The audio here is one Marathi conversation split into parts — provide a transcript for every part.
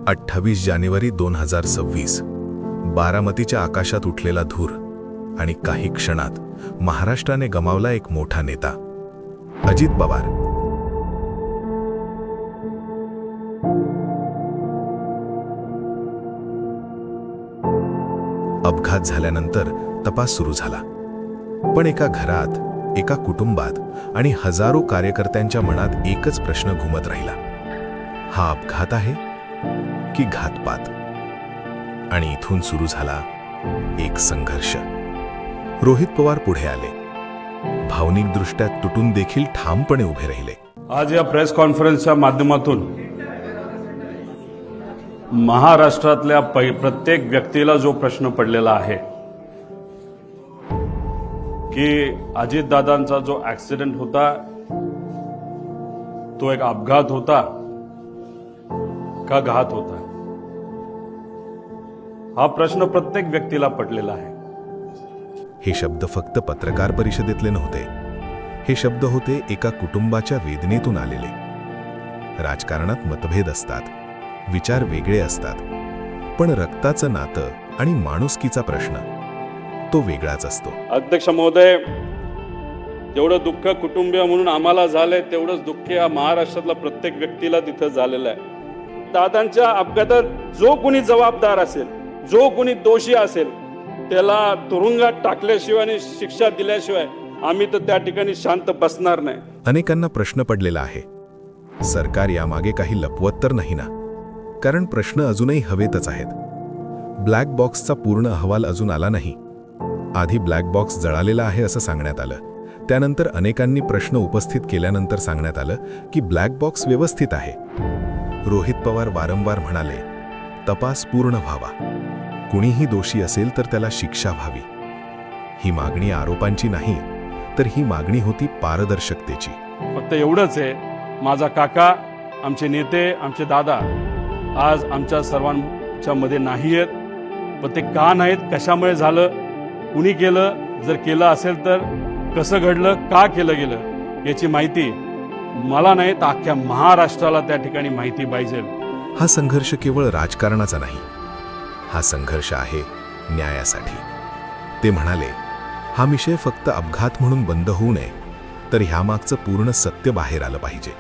28 जानेवारी 2026 बारामतीच्या आकाशात उठलेला धूर आणि काही क्षणात महाराष्ट्राने गमावला एक मोठा नेता, अजित पवार। अपघात झाल्यानंतर तपास सुरू झाला, पण एका घरात, एका कुटुंबात आणि हजारो कार्यकर्त्यांच्या मनात एकच प्रश्न घुमत राहिला, हा अपघात आहे की घातपात? आणि इथून सुरू झाला एक संघर्ष। रोहित पवार पुढे आले, भावनिकदृष्ट्या तुटून देखील ठामपणे उभे राहिले। आज या प्रेस कॉन्फरन्सच्या माध्यमातून महाराष्ट्रातल्या प्रत्येक व्यक्तीला जो प्रश्न पडलेला आहे की अजितदादांचा जो ऍक्सिडेंट होता तो एक अपघात होता का घात होता, हा प्रश्न प्रत्येक व्यक्तीला पडलेला आहे। हे शब्द फक्त पत्रकार परिषदेतले नव्हते, हे शब्द होते एका कुटुंबाच्या वेदनेतून आलेले। राजकारणात मतभेद असतात, विचार वेगळे असतात, पण रक्ताचं नातं आणि माणुसकीचा प्रश्न तो वेगळाच असतो। अध्यक्ष महोदय, जेवढं दुःख कुटुंबीय म्हणून आम्हाला झालंय तेवढंच दुःख या महाराष्ट्रातल्या प्रत्येक व्यक्तीला तिथं झालेलं आहे। दादांच्या अपघातात जो कोणी जबाबदार असेल, जो कोणी दोषी असेल, त्याला तुरुंगात टाकल्याशिवाय आणि शिक्षा दिल्याशिवाय आम्ही तर त्या ठिकाणी शांत बसणार नाही। अनेकांना प्रश्न पडलेला आहे, सरकार यामागे काही लपवत तर नाही ना? कारण प्रश्न अजूनही हवेतच आहेत। ब्लॅक बॉक्सचा पूर्ण अहवाल अजून आला नाही। आधी ब्लॅक बॉक्स जळालेला आहे असं सांगण्यात आलं, त्यानंतर अनेकांनी प्रश्न उपस्थित केल्यानंतर सांगण्यात आलं की ब्लॅक बॉक्स व्यवस्थित आहे। रोहित पवार वारंवार म्हणाले, तपास पूर्ण व्हावा, कुणीही दोषी असेल तर त्याला शिक्षा व्हावी। ही मागणी आरोपांची नाही, तर ही मागणी होती पारदर्शकतेची। फक्त एवढंच आहे, माझा काका, आमचे नेते, आमचे दादा आज आमच्या सर्वांच्या मध्ये नाही आहेत। पण ते का नाहीत, कशामुळे झालं, कुणी केलं, जर केलं असेल तर कसं घडलं, का केलं गेलं, याची माहिती मला नाही तर अख्ख्या महाराष्ट्राला त्या ठिकाणी माहिती पाहिजे। हा संघर्ष केवळ राजकारणाचा नाही, हा संघर्ष आहे न्यायासाठी। ते म्हणाले, हा विषय फक्त अपघात म्हणून बंद होऊ नये, तर ह्यामागचं पूर्ण सत्य बाहेर आलं पाहिजे।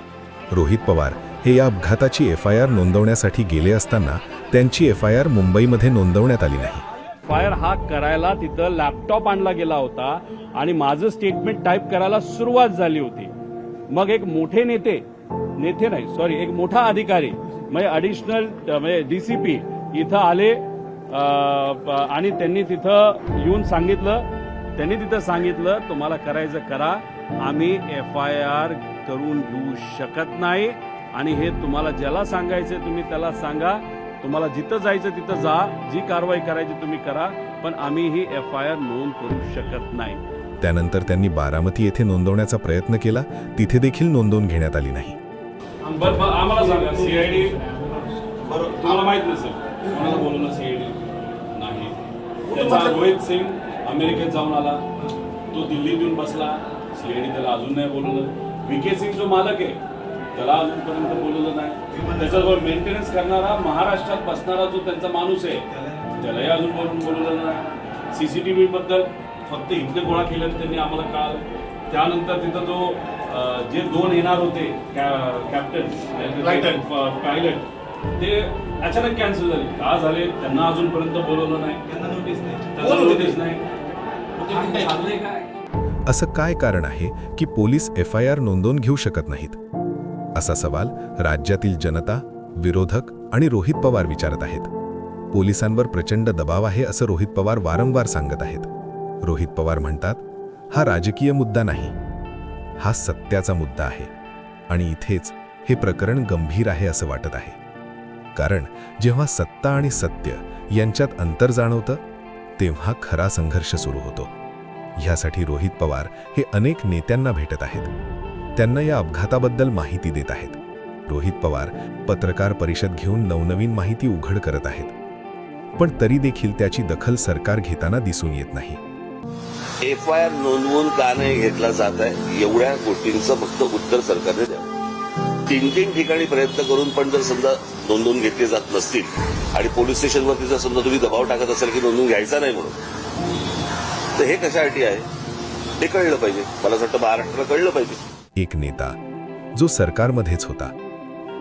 रोहित पवार हे या अपघाताची FIR नोंदवण्यासाठी गेले असताना त्यांची FIR मुंबईमध्ये नोंदवण्यात आली नाही। फायर हा करायला तिथं लॅपटॉप आणला गेला होता आणि माझं स्टेटमेंट टाईप करायला सुरुवात झाली होती। मग एक मोठे एक मोठा अधिकारी म्हणजे ॲडिशनल म्हणजे DCP इथं आले आणि त्यांनी तिथं सांगितलं तुम्हाला करायचं करा, आम्ही FIR करून घेऊ शकत नाही आणि हे तुम्हाला ज्याला सांगायचं तुम्ही त्याला सांगा, तुम्हाला जिथं जायचं तिथं जा, जी कारवाई करायची तुम्ही करा, पण आम्ही ही FIR नोंद करू शकत नाही। त्यानंतर त्यांनी बारामती येथे नोंदवण्याचा प्रयत्न केला, तिथे देखील नोंदवून घेण्यात आली नाही। आम्हाला सांगा, CID तुम्हाला माहित नसेल, कोणाला बोलवलं CID नाही। त्याचा रोहित सिंग अमेरिकेत जाऊन आला, तो दिल्लीत येऊन बसला, CID त्याला अजून नाही बोलवलं। VK सिंग जो मालक आहे त्याला अजूनपर्यंत बोलवलं नाही। त्याच्याबरोबर मेंटेनन्स करणारा महाराष्ट्रात बसणारा जो त्यांचा माणूस आहे त्यालाही अजून बोलवलं नाही। CCTV बद्दल फक्त इथले गोळा केल्यानं त्यांनी आम्हाला कळालं। त्यानंतर तिथं जो जे 2 येणार होते कॅप्टन पायलट, ते अचानक कॅन्सल झाले। का झाले त्यांना अजूनपर्यंत बोलवलं नाही, त्यांना नोटीस नाही। असं काय कारण आहे की पोलीस FIR नोंदवून घेऊ शकत नाहीत? असा सवाल राज्यातील जनता, विरोधक आणि रोहित पवार विचारत आहेत। पोलिसांवर प्रचंड दबाव आहे असं रोहित पवार वारंवार सांगत आहेत। रोहित पवार म्हणतात, हा राजकीय मुद्दा नाही, हा सत्याचा मुद्दा आहे आणि इथेच हे प्रकरण गंभीर आहे असं वाटत आहे। कारण जेव्हा सत्ता आणि सत्य यांच्यात अंतर जाणवतं तेव्हा खरा संघर्ष सुरू होतो। ह्यासाठी रोहित पवार हे अनेक नेत्यांना भेटत आहेत, त्यांना या अपघाताबद्दल माहिती देत आहेत। रोहित पवार पत्रकार परिषद घेऊन नवनवीन माहिती उघड करत आहेत, पण तरी देखील त्याची दखल सरकार घेताना दिसून येत नाही। FIR नोंदवून का नाही घेतला जात आहे, एवढ्या गोष्टींचं फक्त उत्तर सरकारने द्यावं। तीन ठिकाणी प्रयत्न करून पण जर समजा नोंदवून घेतले जात नसतील आणि पोलीस स्टेशनवरती जर समजा तुम्ही दबाव टाकत असाल की नोंदवून घ्यायचा नाही म्हणून, तर हे कशासाठी आहे ते कळलं पाहिजे. मला असं वाटतं महाराष्ट्राला कळलं पाहिजे. एक नेता जो सरकारमध्येच होता,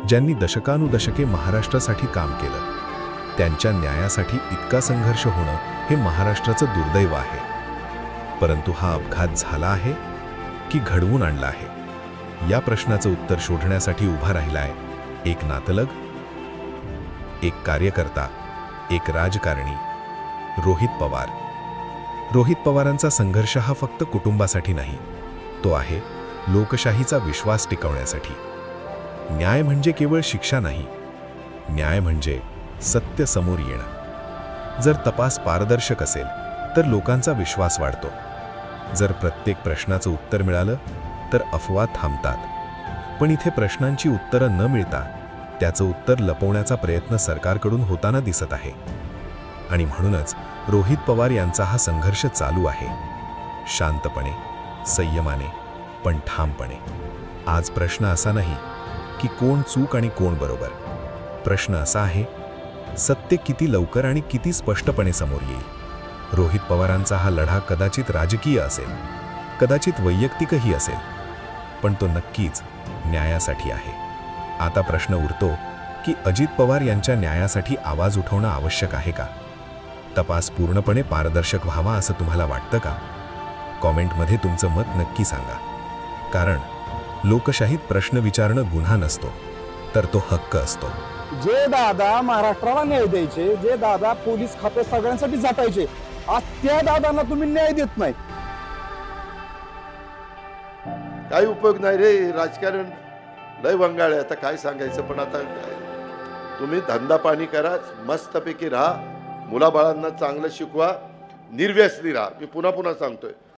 ज्यांनी दशकानुदशके महाराष्ट्रासाठी काम केलं, त्यांच्या न्यायासाठी इतका संघर्ष होणं हे महाराष्ट्राचं दुर्दैव आहे. परंतु हा अपघात झाला आहे की घडवून आणला आहे, या प्रश्नाचं उत्तर शोधण्यासाठी उभा राहिलाय एक नातलग, एक कार्यकर्ता, एक राजकारणी, रोहित पवार. रोहित पवारांचा संघर्ष हा फक्त कुटुंबासाठी नाही, तो आहे लोकशाहीचा विश्वास टिकवण्यासाठी. न्याय म्हणजे केवळ शिक्षा नाही, न्याय म्हणजे सत्य समोर येणं. जर तपास पारदर्शक असेल तर लोकांचा विश्वास वाढतो. जर प्रत्येक प्रश्नाचं उत्तर मिळालं तर अफवा थांबतात. पण इथे प्रश्नांची उत्तरं न मिळता त्याचं उत्तर लपवण्याचा प्रयत्न सरकारकडून होताना दिसत आहे. आणि म्हणूनच रोहित पवार यांचा हा संघर्ष चालू आहे, शांतपणे, संयमाने, पण ठामपणे. आज प्रश्न असा नाही की कोण चूक आणि कोण बरोबर. प्रश्न असा आहे, सत्य किती लवकर आणि किती स्पष्टपणे समोर येईल. रोहित पवारांचा हा लढा कदाचित राजकीय असेल, कदाचित वैयक्तिकही असेल, पण तो नक्कीच न्यायासाठी आहे. आता प्रश्न उरतो की अजित पवार यांच्या न्यायासाठी आवाज उठवणं आवश्यक आहे का? तपास पूर्णपणे पारदर्शक व्हावा असं तुम्हाला वाटतं का? कॉमेंटमध्ये तुमचं मत नक्की सांगा. कारण लोकशाहीत प्रश्न विचारणं गुन्हा नसतो, तर तो हक्क असतो. जे दादा महाराष्ट्राला न्याय द्यायचे, जे दादा पोलीस खाते सगळ्यांसाठी झटायचे, आज त्या दादांना तुम्ही न्याय देत नाही. काही उपयोग नाही रे. राजकारण लय वंगाळ आहे. आता काय सांगायचं, पण आता काय, तुम्ही धंदा पाणी करा, मस्तपैकी राहा, मुलाबाळांना चांगलं शिकवा, निर्व्यसनी राहा. मी पुन्हा पुन्हा सांगतोय.